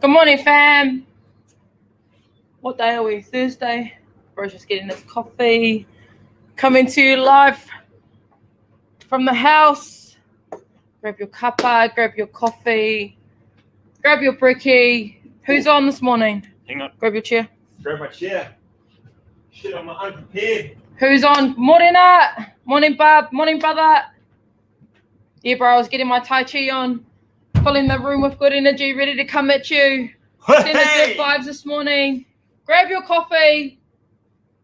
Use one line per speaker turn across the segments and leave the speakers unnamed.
Good morning, fam. What day are we? Thursday. Bro's just getting his coffee. Coming to you live from the house. Grab your cuppa, grab your coffee, grab your brekkie. Who's on this morning?
Hang on.
Grab your chair.
Grab my chair. Shit, I'm unprepared.
Who's on? Morning, Art. Morning, Bub. Morning, brother. Yeah, bro, I was getting my Tai Chi on. Filling the room with good energy, ready to come at you. Sending good vibes this morning. Grab your coffee.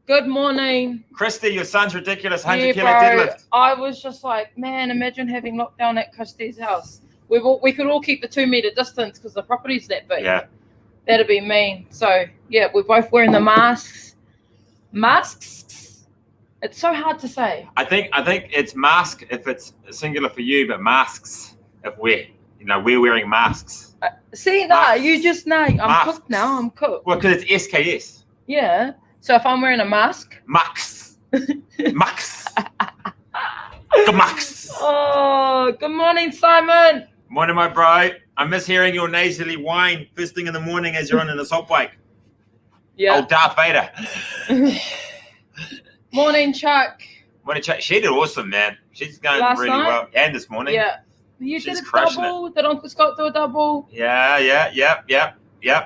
Good morning.
Christy, your son's ridiculous 100 kilo
bro,
deadlift.
I was just like, man, imagine having lockdown at Christy's house. We could all keep the 2 meter distance because the property's that big.
Yeah.
That'd be mean. So, yeah, we're both wearing the masks. Masks? It's so hard to say.
I think it's mask if it's singular for you, but masks if we're wearing masks.
You just know. I'm cooked now. I'm cooked.
Well, because it's SKS.
Yeah. So if I'm wearing a mask.
Max. Max. Max.
Oh, good morning, Simon.
Morning, my bro. I miss hearing your nasally whine first thing in the morning as you're on an assault bike.
Yeah.
Old Darth Vader.
Morning, Chuck.
Morning, Chuck. She did awesome, man. She's going really well. And this morning.
Yeah. She's did a double. Did Uncle Scott do a double?
Yeah.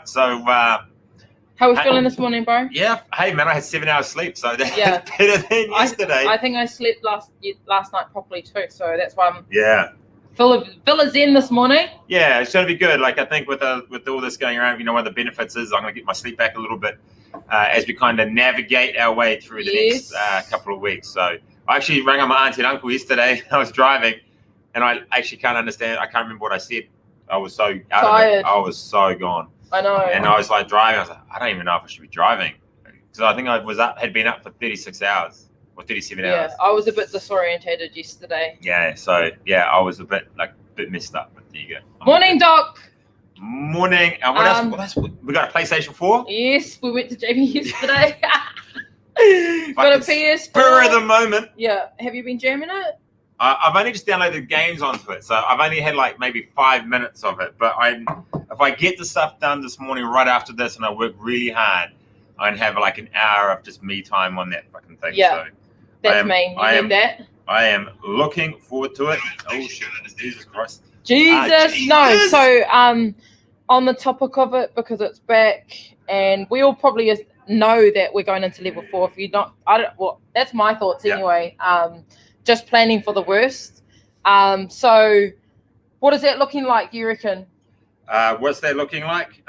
So,
how are we feeling this morning, bro?
Yeah. Hey, man, I had 7 hours sleep, so that's better than yesterday.
I think I slept last night properly too, so that's why I'm full of zen this morning.
Yeah, it's going to be good. Like, I think with all this going around, one of the benefits is I'm going to get my sleep back a little bit as we kind of navigate our way through the next couple of weeks. So I actually rang on my auntie and uncle yesterday. I was driving, and I actually can't understand. I can't remember what I said. I was so tired. I was so gone.
I know.
And I was like driving. I was like, I don't even know if I should be driving because I think had been up for 36 hours or 37 hours.
Yeah, I was a bit disorientated yesterday.
Yeah, so I was a bit messed up. But there you go.
Morning, Doc.
Morning. And what else? We got a PlayStation 4.
Yes, we went to Jamie yesterday. Got a PS4.
Spur of the moment.
Yeah. Have you been jamming it?
I've only just downloaded games onto it, so I've only had like maybe 5 minutes of it. But if I get the stuff done this morning right after this, and I work really hard, I'd have like an hour of just me time on that fucking thing.
Yeah,
so
that's me. You need that?
I am looking forward to it. Oh shit! Jesus Christ!
Jesus. No. So on the topic of it, because it's back, and we all probably know that we're going into level 4. If you not, that's my thoughts anyway. Just planning for the worst. So what is that looking like, you reckon?
What's that looking like?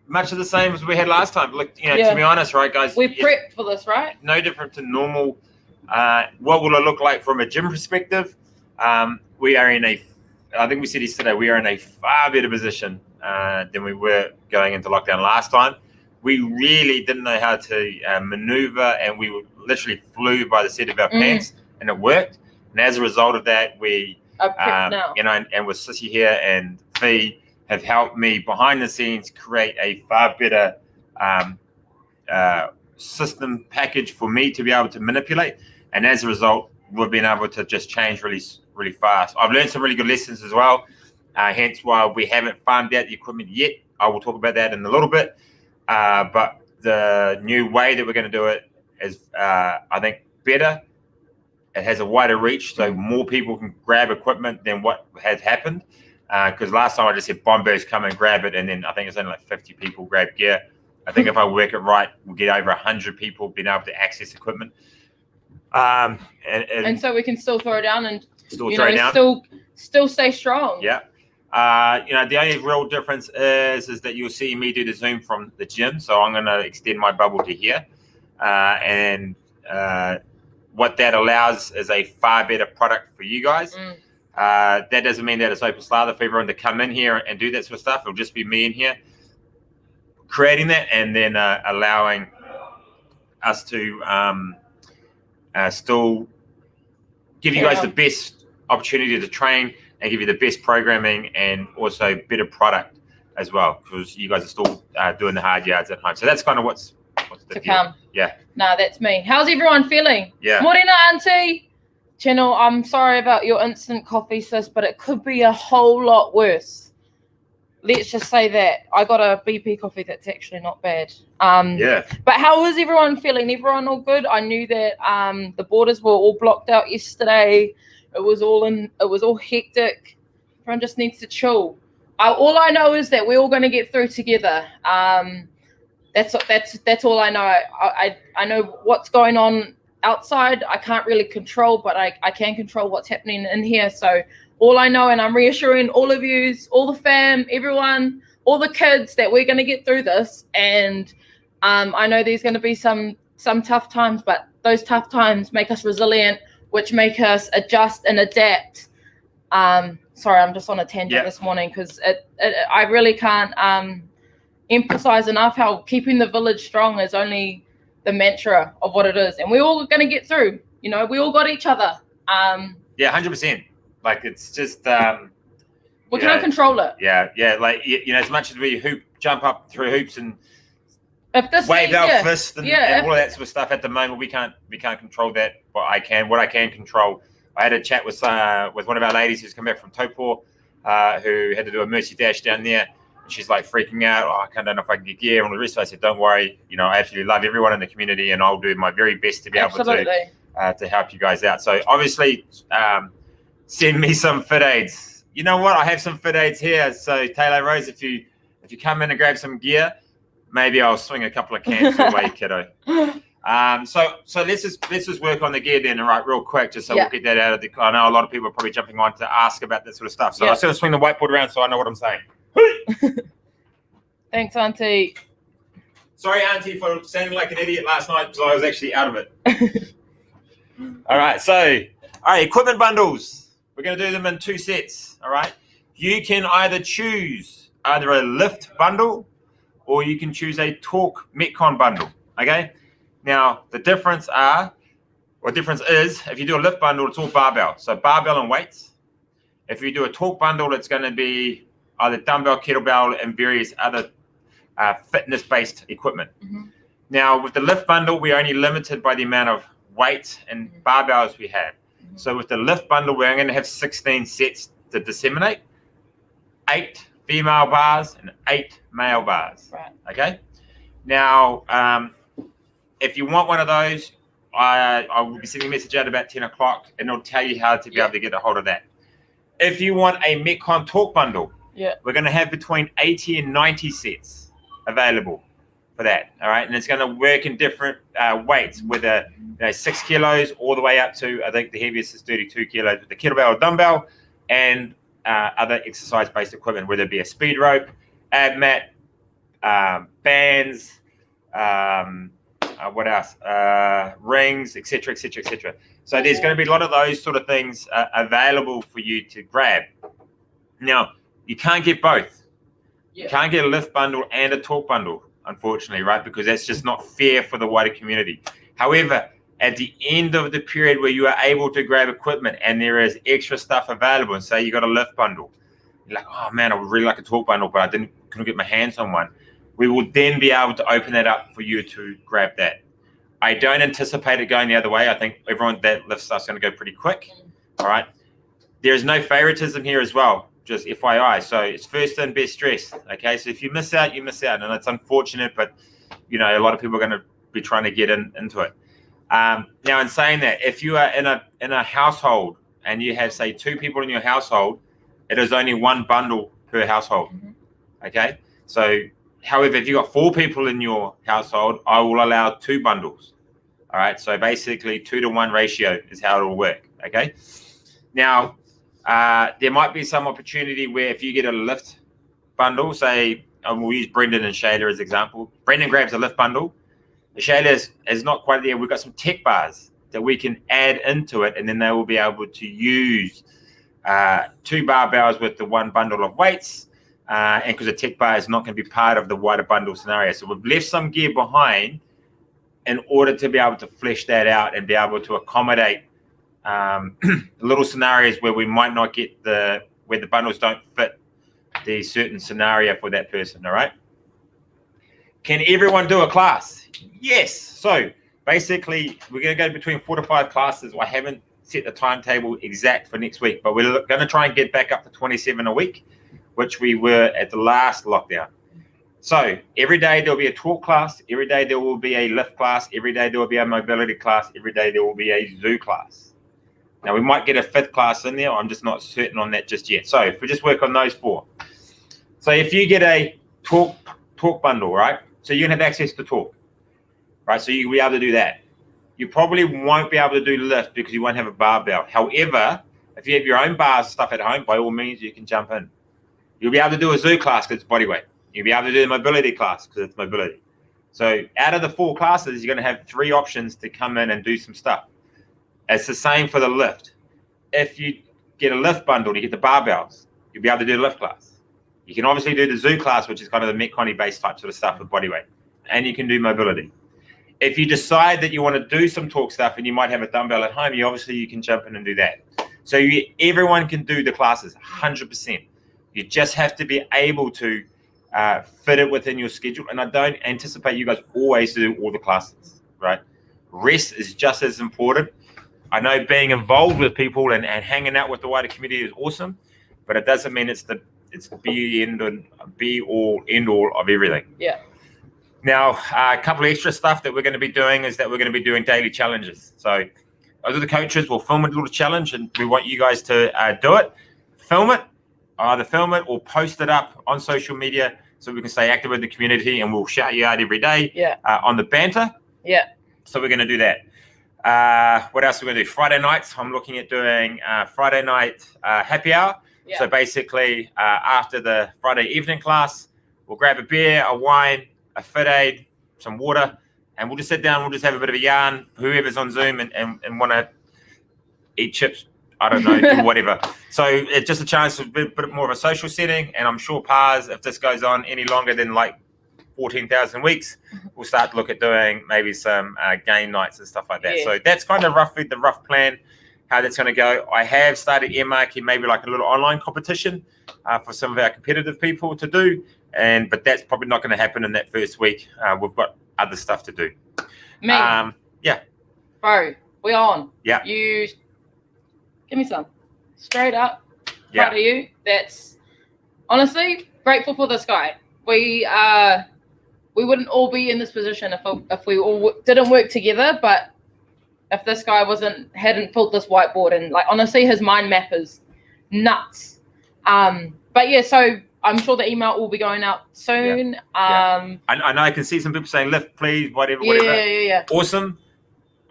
Much of the same as we had last time. Look, to be honest, right, guys?
We're prepped for this, right?
No different to normal. What will it look like from a gym perspective? We are I think we said yesterday, we are in a far better position than we were going into lockdown last time. We really didn't know how to maneuver, and we literally flew by the seat of our pants, and it worked. And as a result of that, we,
now.
And with Sissy here and Fee have helped me behind the scenes create a far better system package for me to be able to manipulate. And as a result, we've been able to just change really, really fast. I've learned some really good lessons as well. Hence why we haven't farmed out the equipment yet. I will talk about that in a little bit. But the new way that we're going to do it is, I think, better. It has a wider reach, so more people can grab equipment than what has happened. Because last time I just said bombers come and grab it, and then I think it's only like 50 people grab gear. I think if I work it right, we'll get over 100 people being able to access equipment. And
so we can still throw down and still stay strong.
Yeah. The only real difference is that you'll see me do the Zoom from the gym. So I'm going to extend my bubble to here. What that allows is a far better product for you guys. That doesn't mean that it's open slather for everyone to come in here and do that sort of stuff. It'll just be me in here creating that, and then allowing us to still give you guys the best opportunity to train and give you the best programming and also better product as well, because you guys are still doing the hard yards at home. So that's kind of what's
to come.
Yeah.
Nah, that's me. How's everyone feeling?
Yeah.
Morena, auntie. Channel, I'm sorry about your instant coffee, sis, but it could be a whole lot worse. Let's just say that. I got a BP coffee that's actually not bad.
Yeah.
But how is everyone feeling? Everyone all good? I knew that the borders were all blocked out yesterday. It was all hectic. Everyone just needs to chill. All I know is that we're all going to get through together. That's all I know. I know what's going on outside. I can't really control, but I can control what's happening in here. So all I know, and I'm reassuring all of you, all the fam, everyone, all the kids, that we're going to get through this. And I know there's going to be some tough times, but those tough times make us resilient, which make us adjust and adapt. Sorry, I'm just on a tangent this morning because I really can't emphasize enough how keeping the village strong is only the mantra of what it is, and we're all going to get through. We all got each other.
Yeah, 100%. Like, it's just
we can't control it.
Yeah. Like, as much as we jump up through hoops and wave our fist and all of that sort of stuff, at the moment we can't control that. But what I can control. I had a chat with one of our ladies who's come back from Taupo, who had to do a mercy dash down there. She's like freaking out. I don't know if I can get gear and all the rest. So I said, don't worry. I absolutely love everyone in the community, and I'll do my very best to be able to help you guys out. So obviously, send me some fit aids. You know what? I have some fit aids here. So Taylor Rose, if you come in and grab some gear, maybe I'll swing a couple of cans your way, kiddo. So let's just work on the gear then, right, real quick, just so we'll get that out of the. I know a lot of people are probably jumping on to ask about that sort of stuff. So I'm just going to swing the whiteboard around so I know what I'm saying.
Thanks, Auntie.
Sorry, Auntie, for sounding like an idiot last night because I was actually out of it. All right, equipment bundles. We're going to do them in 2 sets, all right? You can either choose a lift bundle or you can choose a torque Metcon bundle, okay? Now, the difference is, if you do a lift bundle, it's all barbell. So barbell and weights. If you do a torque bundle, it's going to be either dumbbell, kettlebell, and various other fitness-based equipment. Mm-hmm. Now, with the lift bundle, we're only limited by the amount of weights and barbells we have. Mm-hmm. So with the lift bundle, we're going to have 16 sets to disseminate, 8 female bars and 8 male bars. Right. Okay? Now, if you want one of those, I will be sending a message out about 10 o'clock, and it'll tell you how to be able to get a hold of that. If you want a Metcon torque bundle, we're going to have between 80 and 90 sets available for that. All right, and it's going to work in different weights, whether 6 kilos all the way up to, I think the heaviest is 32 kilos with the kettlebell or dumbbell, and other exercise-based equipment, whether it be a speed rope, ab mat, bands, what else? Rings, etc., etc., etc. So there's going to be a lot of those sort of things available for you to grab. Now, you can't get both. You can't get a lift bundle and a torque bundle, unfortunately, right? Because that's just not fair for the wider community. However, at the end of the period where you are able to grab equipment and there is extra stuff available, and say you got a lift bundle, you're like, oh man, I would really like a torque bundle, but I couldn't get my hands on one. We will then be able to open that up for you to grab that. I don't anticipate it going the other way. I think everyone that lift stuff's going to go pretty quick. All right. There's no favoritism here as well. Just FYI. So it's first in, best dressed. Okay. So if you miss out, you miss out. And it's unfortunate, but a lot of people are going to be trying to get into it. Now, in saying that, if you are in a household and you have, say, 2 people in your household, it is only 1 bundle per household. Okay. So, however, if you've got 4 people in your household, I will allow 2 bundles. All right. So basically 2-to-1 ratio is how it will work. Okay. Now, there might be some opportunity where if you get a lift bundle, say, we'll use Brendan and Shayla as example. Brendan grabs a lift bundle. Shayla is not quite there. We've got some tech bars that we can add into it, and then they will be able to use 2 barbells with the 1 bundle of weights. And because the tech bar is not going to be part of the wider bundle scenario. So we've left some gear behind in order to be able to flesh that out and be able to accommodate little scenarios where we might not get where the bundles don't fit the certain scenario for that person, all right? Can everyone do a class? Yes. So basically, we're going to go between 4 to 5 classes. I haven't set the timetable exact for next week, but we're going to try and get back up to 27 a week, which we were at the last lockdown. So every day there'll be a talk class. Every day there will be a lift class. Every day there will be a mobility class. Every day there will be a zoo class. Now we might get a 5th class in there. I'm just not certain on that just yet. So if we just work on those 4. So if you get a talk bundle, right? So you're gonna have access to talk, right? So you'll be able to do that. You probably won't be able to do lift because you won't have a barbell. However, if you have your own bars and stuff at home, by all means you can jump in. You'll be able to do a zoo class because it's body weight. You'll be able to do the mobility class because it's mobility. So out of the 4 classes, you're going to have 3 options to come in and do some stuff. It's the same for the lift. If you get a lift bundle, you get the barbells, you'll be able to do the lift class. You can obviously do the zoo class, which is kind of the Metcon based type sort of stuff with body weight. And you can do mobility. If you decide that you want to do some talk stuff and you might have a dumbbell at home, you can jump in and do that. So everyone can do the classes, 100%. You just have to be able to fit it within your schedule. And I don't anticipate you guys always do all the classes, right? Rest is just as important. I know being involved with people and hanging out with the wider community is awesome, but it doesn't mean it's the be all end all of everything.
Yeah.
Now, a couple of extra stuff that we're going to be doing is that we're going to be doing daily challenges. So those are the coaches. We'll film a little challenge and we want you guys to do it. Film it. Either film it or post it up on social media so we can stay active with the community, and we'll shout you out every day on the banter.
Yeah.
So we're going to do that. What else are we going to do? Friday nights, I'm looking at doing Friday night happy hour. Yeah. So basically, after the Friday evening class, we'll grab a beer, a wine, a fit aid, some water, and we'll just sit down. We'll just have a bit of a yarn, whoever's on Zoom and want to eat chips. I don't know, do whatever. So it's just a chance to be a bit more of a social setting. And I'm sure Pars, if this goes on any longer than like 14,000 weeks, we'll start to look at doing maybe some game nights and stuff like that. Yeah. So that's kind of roughly the rough plan, how that's going to go. I have started earmarking maybe like a little online competition for some of our competitive people to do. But that's probably not going to happen in that first week. We've got other stuff to do.
Me.
Yeah.
Bro, we're on.
Yeah.
You... Give me some. Straight up.
Yeah.
Proud of you. That's honestly grateful for this guy. We wouldn't all be in this position if we all didn't work together. But if this guy hadn't filled this whiteboard, and like honestly, his mind map is nuts. But yeah, so I'm sure the email will be going out soon.
Yeah. I know I can see some people saying lift, please, whatever.
Yeah.
Awesome.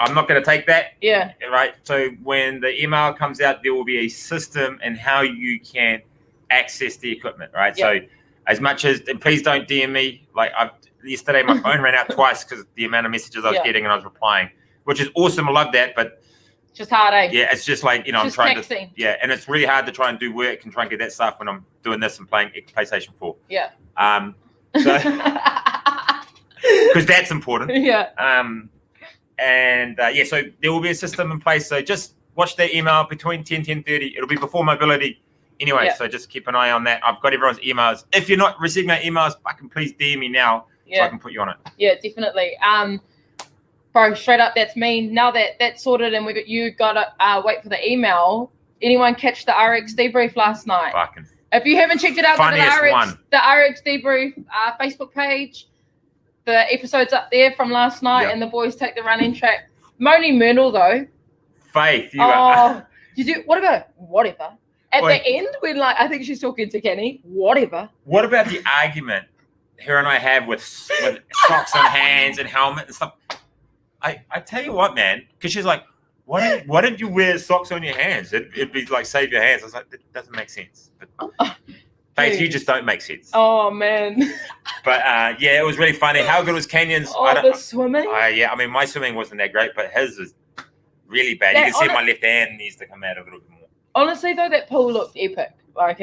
I'm not going to take that.
Yeah.
Right. So when the email comes out, there will be a system and how you can access the equipment. Right. Yeah. So as much as, and please don't DM me. Like yesterday, my phone ran out twice because the amount of messages I was getting and I was replying, which is awesome. I love that. But
just hard, eh?
Yeah. It's just like, I'm trying texting. And it's really hard to try and do work and try and get that stuff when I'm doing this and playing PlayStation 4.
Yeah.
So, because that's important.
Yeah.
So there will be a system in place. So just watch that email between 10:30. It'll be before mobility anyway. Yeah. So just keep an eye on that. I've got everyone's emails. If you're not receiving my emails, please DM me now so I can put you on it.
Yeah, definitely. Bro, straight up, that's me. Now that that's sorted and you got to wait for the email. Anyone catch the RX debrief last night? If you haven't checked it out, go to the RX debrief Facebook page. The episode's up there from last night, and the boys take the running track. Moni Myrtle, though.
Faith, you are.
You do whatever. At the end, when I think she's talking to Kenny. Whatever.
What about the argument her and I have with socks on hands and helmet and stuff? I tell you what, man, because she's like, why don't you wear socks on your hands? It'd be like save your hands. I was like, that doesn't make sense. But Faith, you just don't make sense.
Oh, man.
But, it was really funny. How good was Kenyon's?
The swimming?
I mean, my swimming wasn't that great, but his was really bad. You can see my left hand needs to come out a little bit more.
Honestly, though, that pool looked epic. Like,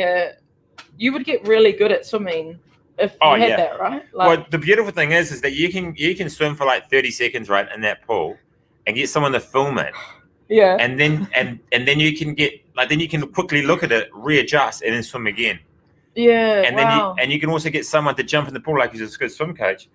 you would get really good at swimming if you had that, right?
Well, the beautiful thing is that you can swim for like 30 seconds, right, in that pool and get someone to film it.
Yeah.
And then then you can then you can quickly look at it, readjust, and then swim again.
Yeah.
And then you can also get someone to jump in the pool like he's a good swim coach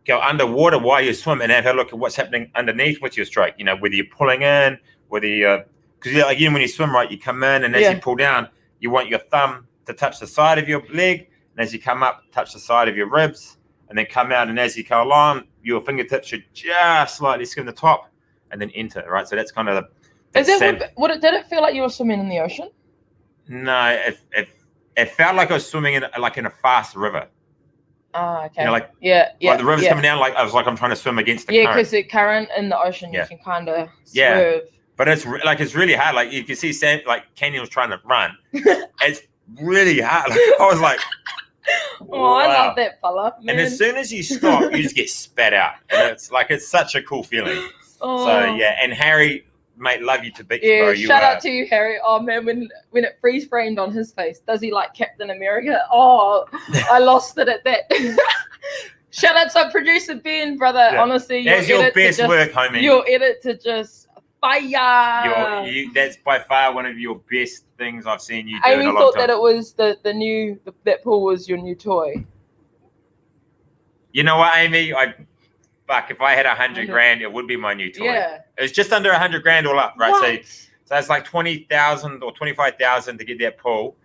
go underwater while you swim and have a look at what's happening underneath with your stroke. You know, whether you're pulling in, whether you're, because again, when you swim, right, you come in and as you pull down, you want your thumb to touch the side of your leg, and as you come up, touch the side of your ribs, and then come out, and as you go along, your fingertips should just slightly skim the top, and then enter, right? So that's kind of
did it feel like you were swimming in the ocean?
No, it felt like I was swimming in a fast river.
Ah, okay.
You know, like the river's coming down, like I was like I'm trying to swim against the current.
Yeah, because the current in the ocean, you can kind of swerve.
But it's really hard. Like you can see Sam, like Kenny was trying to run. It's really hard. Like, I was like,
wow. I love that fella, man.
And as soon as you stop, you just get spat out. And it's such a cool feeling. Oh. So yeah, and Harry, mate, love you to bits, bro.
Shout out to you, Harry. Oh man, when it freeze framed on his face, does he like Captain America? Oh, I lost it at that. Shout out to producer Ben, brother. Yeah. Honestly,
that's your best work, homie.
Your edit to just fire.
That's by far one of your best things I've seen you do.
Amy thought that it was that pool was your new toy.
You know what, Amy? If I had 100 grand, it would be my new toy.
Yeah.
It was just under 100 grand all up, right? What? So it's like 20,000 or 25,000 to get that pool,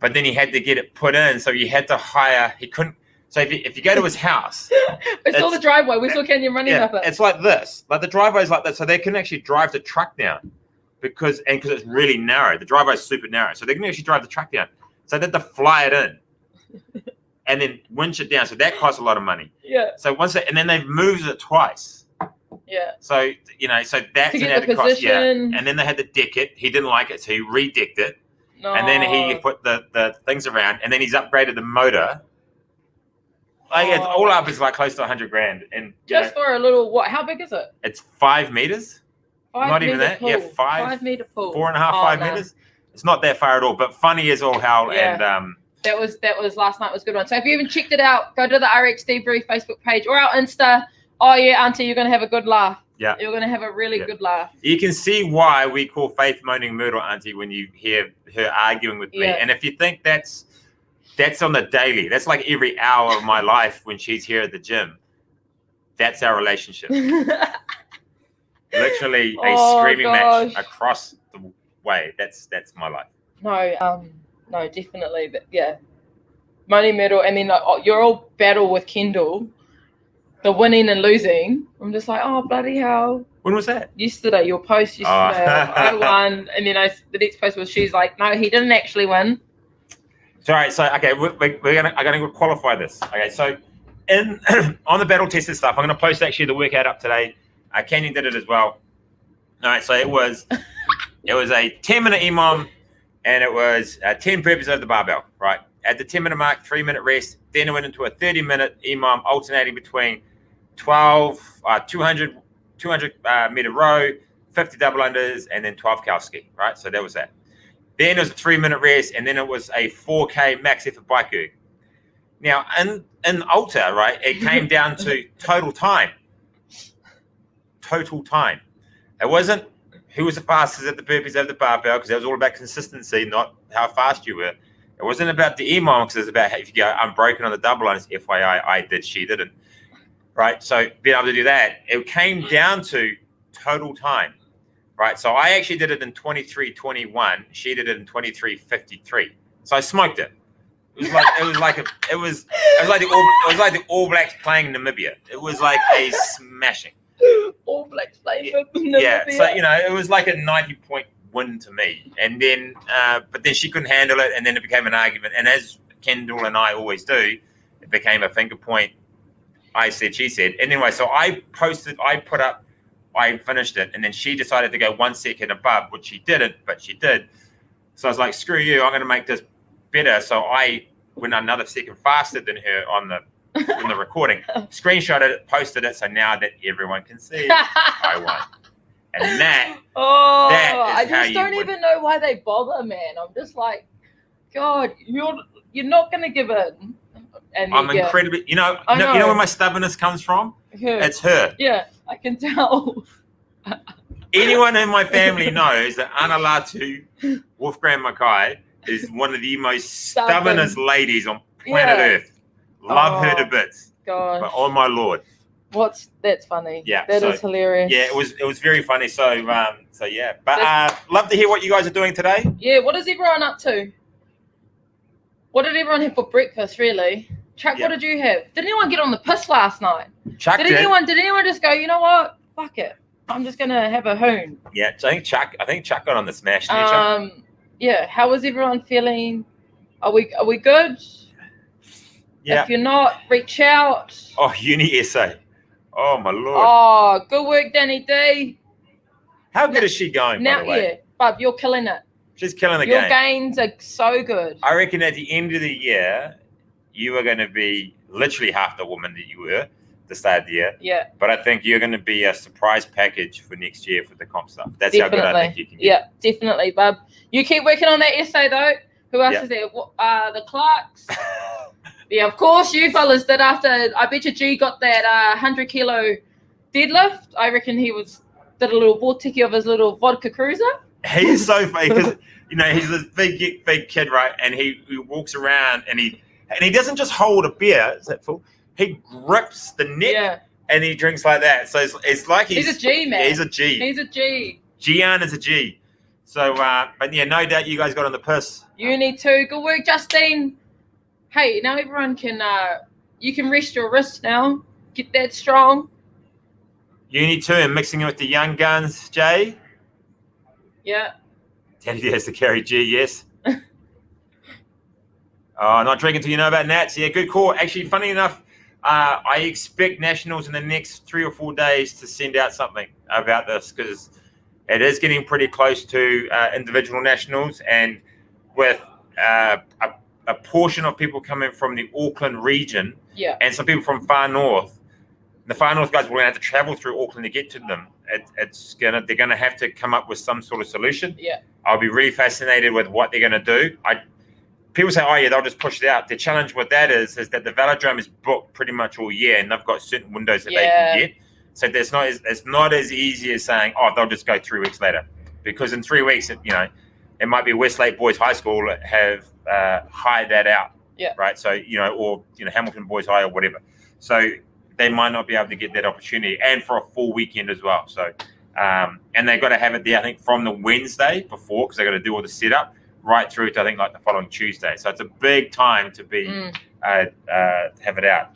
but then he had to get it put in, so you had to hire. He couldn't. So if you go to his house,
we saw the driveway. We saw Kenyon running up it.
It's like this. Like the driveway's like that, so they can actually drive the truck down because it's really narrow. The driveway's super narrow, so they can actually drive the truck down. So they had to fly it in and then winch it down. So that costs a lot of money.
Yeah.
So and then they've moved it twice.
Yeah.
So so that's an added cost. Yeah. And then they had to deck it. He didn't like it, so he re-decked it. No. And then he put the things around, and then he's upgraded the motor. Like it's all up is like close to 100 grand, and
just for a little what? How big is it?
It's 5 meters. Not even that.
Pool.
Yeah,
5 meter pool.
4.5, 5 meters. It's not that far at all, but funny as all hell.
Yeah.
And
that was last night was a good one. So if you haven't checked it out, go to the RXD Brew Facebook page or our Insta. Oh yeah, Auntie, you're gonna have a good laugh.
Yeah,
you're gonna have a really good laugh.
You can see why we call Faith moaning Myrtle Auntie when you hear her arguing with me, and if you think that's on the daily. That's like every hour of my life when she's here at the gym. That's our relationship. Literally a screaming match across the way. That's my life.
No, definitely. But yeah, moaning Myrtle, and then your all battle with Kendall, the winning and losing. I'm just like, oh bloody hell.
When was that?
Yesterday. Your post yesterday. I won, and then the next post was she's like, no, he didn't actually win.
All right, so okay, I'm gonna qualify this. Okay, so on the battle tested stuff, I'm gonna post actually the workout up today. Kenyon did it as well. All right, so it was a 10-minute EMOM, and it was 10 burpees over the barbell. Right at the 10-minute mark, 3-minute rest. Then it went into a 30-minute EMOM, alternating between 200 meter row, 50 double unders, and then 12 cow ski. Right, so that was that. Then it was a 3-minute rest, and then it was a 4K max effort bike erg. Now, in Ultra, right, it came down to total time. Total time. It wasn't who was the fastest at the burpees over the barbell, because that was all about consistency, not how fast you were. It wasn't about the EMOM, because it was about if you go unbroken on the double unders. FYI, I did, she didn't. Right, so being able to do that, it came down to total time. Right, so I actually did it in 23:21. She did it in 23:53. So I smoked it. It was like the All Blacks playing Namibia. It was like a smashing.
All Blacks playing Namibia.
Yeah, so it was like a 90-point win to me. And then, but then she couldn't handle it, and then it became an argument. And as Kendall and I always do, it became a finger point. I said, she said. And anyway, so I finished it, and then she decided to go 1 second above, which she didn't, but she did. So I was like, screw you, I'm going to make this better. So I went another second faster than her on the recording, screenshotted it, posted it, so now that everyone can see, I won. And that
I just don't even know why they bother, man. I'm just like, God, you're not going to give in. And
I'm incredibly, you know where my stubbornness comes from? It's her.
Yeah, I can tell.
Anyone in my family knows that Anna-Latu Wolfgram Mackay is one of the most stubbornest ladies on planet Earth. Love her to bits.
gosh.
But oh my lord.
That's funny.
Yeah,
That is hilarious.
Yeah, it was very funny. So yeah. But love to hear what you guys are doing today.
Yeah, what is everyone up to? What did everyone have for breakfast, really? Chuck, what did you have? Did anyone get on the piss last night?
Chuck
did anyone just go, you know what? Fuck it. I'm just gonna have a hoon.
Yeah, I think Chuck got on the smash. Didn't Chuck?
Yeah. How was everyone feeling? Are we good?
Yeah.
If you're not, reach out.
Oh, uni essay. Oh my lord.
Oh, good work, Danny D.
How good is she going, by the way?
Yeah, Bub, you're killing it.
She's killing the
game.
Your
gains are so good.
I reckon at the end of the year, you are going to be literally half the woman that you were at the start of the year.
Yeah.
But I think you're going to be a surprise package for next year for the comp stuff. That's how good I think you can get.
Yeah, definitely, Bub. You keep working on that essay, though. Who else is there? The Clarks. Yeah, of course, you fellas did after. I bet you G got that 100-kilo deadlift. I reckon he did a little vorticky of his little vodka cruiser.
He's so funny because he's this big kid, right? And he walks around and he doesn't just hold a beer. Is that full? He grips the neck and he drinks like that. So it's like he's
a G, man.
Yeah, he's a G.
He's a G.
Gian is a G. So, but yeah, no doubt you guys got on the piss.
You need to. Good work, Justine. Hey, now everyone can. You can rest your wrist now. Get that strong.
Uni 2 and mixing it with the young guns, Jay.
Yeah.
Daddy has to carry G, yes. Not drinking till you know about Nats. Yeah, good call. Actually, funny enough, I expect Nationals in the next 3 or 4 days to send out something about this because it is getting pretty close to individual Nationals, and with a portion of people coming from the Auckland region and some people from far north. The far north guys will have to travel through Auckland to get to them. They're gonna have to come up with some sort of solution.
Yeah,
I'll be really fascinated with what they're gonna do. People say, oh yeah, they'll just push it out. The challenge with that is that the velodrome is booked pretty much all year, and they've got certain windows that they can get. So it's not as easy as saying, oh, they'll just go 3 weeks later, because in 3 weeks, it might be Westlake Boys High School have hired that out.
Yeah.
Right. So or Hamilton Boys High or whatever. So they might not be able to get that opportunity, and for a full weekend as well. So, and they've got to have it there, I think, from the Wednesday before, because they've got to do all the setup right through to, I think, like the following Tuesday. So it's a big time to be have it out.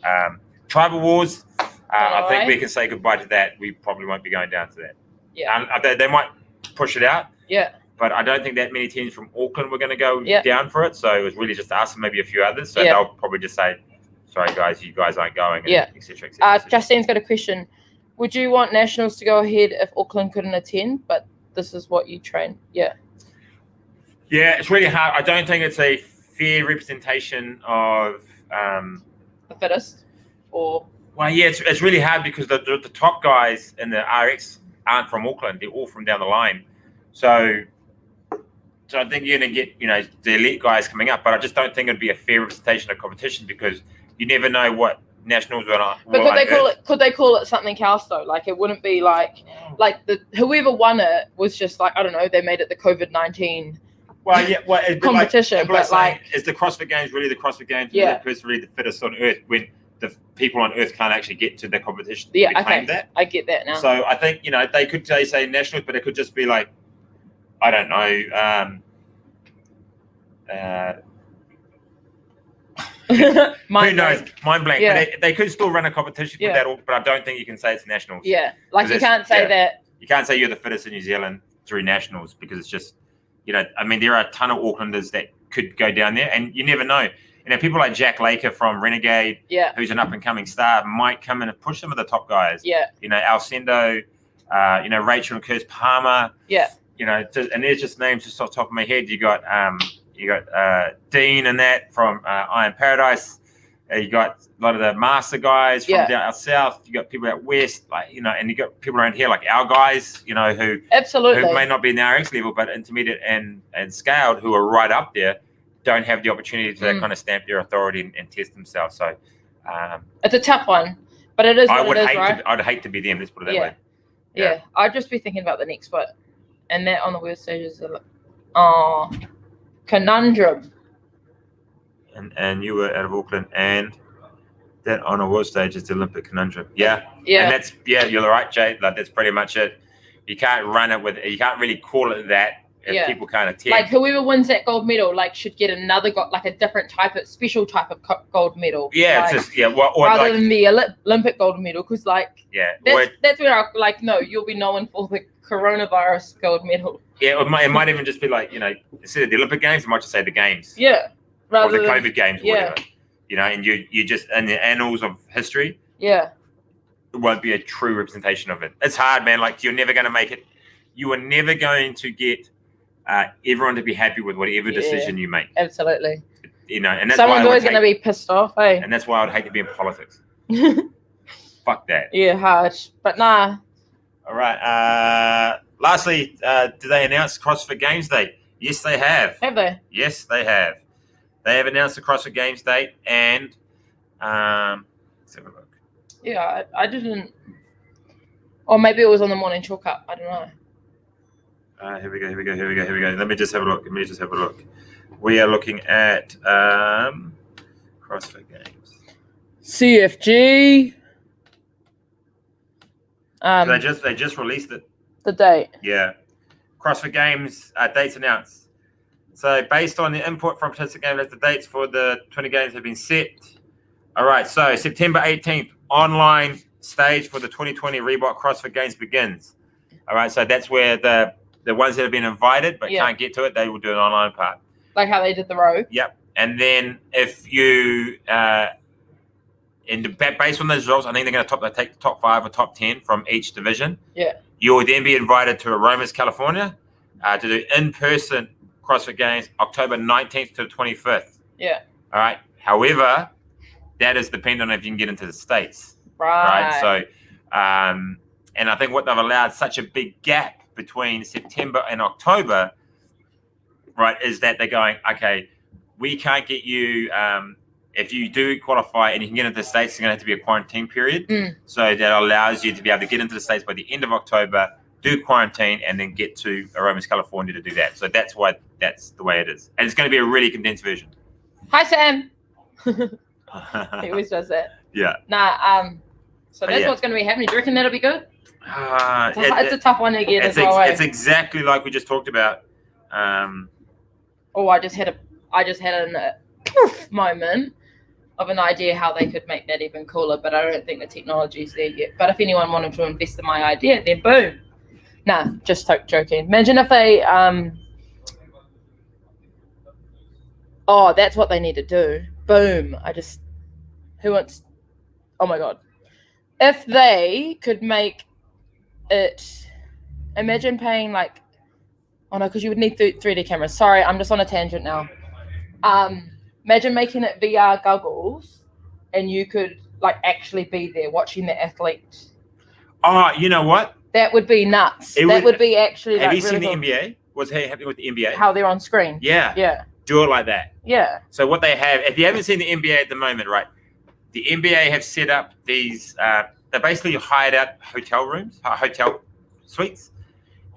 Tribal Wars, I think we can say goodbye to that. We probably won't be going down to that.
Yeah.
They might push it out.
Yeah.
But I don't think that many teams from Auckland were going to go down for it. So it was really just us and maybe a few others. So they'll probably just say, sorry, guys, you guys aren't going, et cetera, et cetera.
Justine's got a question. Would you want Nationals to go ahead if Auckland couldn't attend, but this is what you train? Yeah.
Yeah, it's really hard. I don't think it's a fair representation of
the fittest, or
it's really hard because the top guys in the RX aren't from Auckland. They're all from down the line. So I think you're going to get the elite guys coming up, but I just don't think it'd be a fair representation of competition because you never know what Nationals will on.
But could they call it something else though? Like it wouldn't be like whoever won it was just like, I don't know, they made it the COVID-19 competition.
But is the CrossFit Games really the CrossFit Games? Yeah. The person really the fittest on Earth when the people on Earth can't actually get to the competition?
Yeah, okay. I get that now.
So I think they could say Nationals, but it could just be like, I don't know. Who knows? Mind blank. Yeah. But they could still run a competition with that, but I don't think you can say it's Nationals.
Yeah, like you can't say that.
You can't say you're the fittest in New Zealand through Nationals because it's just, I mean, there are a ton of Aucklanders that could go down there, and you never know. People like Jack Laker from Renegade, who's an up-and-coming star, might come in and push some of the top guys. Yeah. Alcendo, Rachel and Kurz Palmer. Yeah. And there's just names just off the top of my head. You got Dean and that from Iron Paradise. You got a lot of the master guys from down out south. You got people out west, and you got people around here like our guys, who may not be in the RX level, but intermediate and scaled, who are right up there, don't have the opportunity to kind of stamp their authority and test themselves. So
it's a tough one, but it is.
I'd hate to be them. Let's put it that way.
Yeah, I'd just be thinking about the next foot. And that on the worst stage is conundrum.
And you were out of Auckland, and That on a world stage is the Olympic conundrum. Yeah.
Yeah.
And that's, you're right, Jay. Like, that's pretty much it. You can't run it you can't really call it that if people can't attend.
Like, whoever wins that gold medal, like, should get another, like, a different special type of gold medal.
Yeah,
like,
it's just, or
rather
like,
than the Olympic gold medal, because, like, that's where, no, you'll be known for the coronavirus gold medal.
Yeah, it might even just be like, instead of the Olympic Games, it might just say the Games.
Yeah.
Or the COVID Games, or whatever. And you just, in the annals of history, it won't be a true representation of it. It's hard, man. Like, you're never going to make it. You are never going to get everyone to be happy with whatever decision you make.
Absolutely.
And that's
someone's always going to be pissed off, eh?
And that's why I'd hate to be in politics. Fuck that.
Yeah, harsh. But nah.
All right. Lastly, do they announce CrossFit Games date? Yes, they have.
Have they?
Yes, they have. They have announced the CrossFit Games date, and let's have a look.
Yeah, I didn't. Or maybe it was on the morning chalk up. I don't know.
Here we go. Let me just have a look. We are looking at CrossFit Games.
CFG.
They just released it.
The date.
Yeah. CrossFit Games dates announced. So based on the input from Participant Games, the dates for the 20 games have been set. All right. So September 18th, online stage for the 2020 Reebok CrossFit Games begins. All right. So that's where the ones that have been invited but can't get to it, they will do an online part.
Like how they did the row.
Yep. And then if you, based on those results, I think they're going to take the top 5 or top 10 from each division.
Yeah.
You will then be invited to Aromas, California, to do in-person CrossFit Games October 19th to the 25th.
Yeah.
All right. However, that is dependent on if you can get into the States.
Right.
So, and I think what they've allowed such a big gap between September and October, right, is that they're going, okay, we can't get you, if you do qualify and you can get into the States, it's going to have to be a quarantine period. So that allows you to be able to get into the States by the end of October, do quarantine, and then get to Aromas, California to do that. So that's why that's the way it is. And it's going to be a really condensed version.
Hi, Sam. He always does that.
Yeah.
Nah, so that's what's going to be happening. Do you reckon that'll be good? It's a tough one to get as well.
It's exactly like we just talked about.
I just had a poof moment of an idea how they could make that even cooler, but I don't think the technology's there yet. But if anyone wanted to invest in my idea, then boom. Nah, just joking. Imagine if they that's what they need to do. Boom. Oh my god. If they could make it, imagine paying because you would need 3D cameras. Sorry, I'm just on a tangent now. Imagine making it VR goggles and you could actually be there watching the athlete.
Oh, you know what?
That would be nuts. That would be actually
Have you
really
seen
cool.
the NBA? Was he happy with the NBA?
How they're on screen.
Yeah.
Yeah.
Do it like that.
Yeah.
So what they have, if you haven't seen the NBA at the moment, right? The NBA have set up these, they're basically hired out hotel rooms, hotel suites,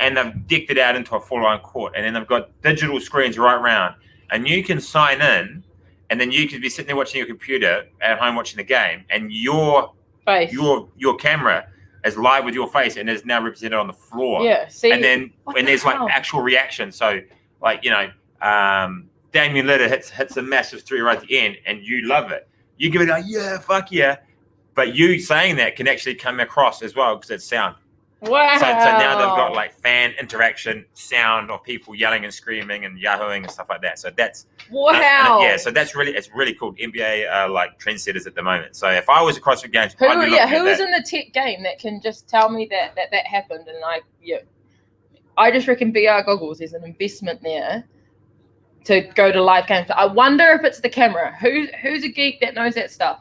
and they've decked it out into a full-on court. And then they've got digital screens right around. And you can sign in, and then you could be sitting there watching your computer at home watching the game, and your face, your camera is live with your face and is now represented on the floor.
Yeah. See.
And then when there's actual reaction, so Damian Lillard hits a massive 3 right at the end, and you love it. You give it yeah, fuck yeah. But you saying that can actually come across as well because it's sound.
Wow.
So now they've got fan interaction, sound of people yelling and screaming and yahooing and stuff like that. So that's
wow.
So that's it's really cool. NBA are trendsetters at the moment. So if I was a CrossFit Games,
who is in the tech game that can just tell me that happened? And I just reckon VR goggles is an investment there to go to live games. I wonder if it's the camera. Who's a geek that knows that stuff?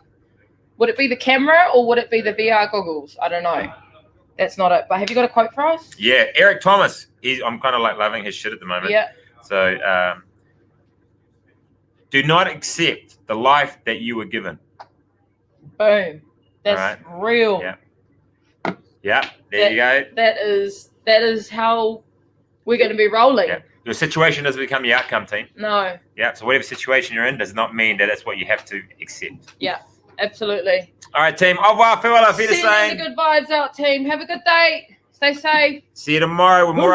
Would it be the camera or would it be the VR goggles? I don't know. That's not it. But have you got a quote for us?
Yeah, Eric Thomas. I'm kind of loving his shit at the moment.
Yeah.
So, do not accept the life that you were given.
Boom. That's real.
Yeah. Yeah. There you go.
That is how we're going to be rolling.
Yeah. Your situation doesn't become your outcome, team.
No.
Yeah. So whatever situation you're in does not mean that that's what you have to accept.
Yeah. Absolutely.
All right, team. Au revoir. Farewell. Auf
Sending the
Wiedersehen.
good vibes out, team. Have a good day. Stay safe.
See you tomorrow with more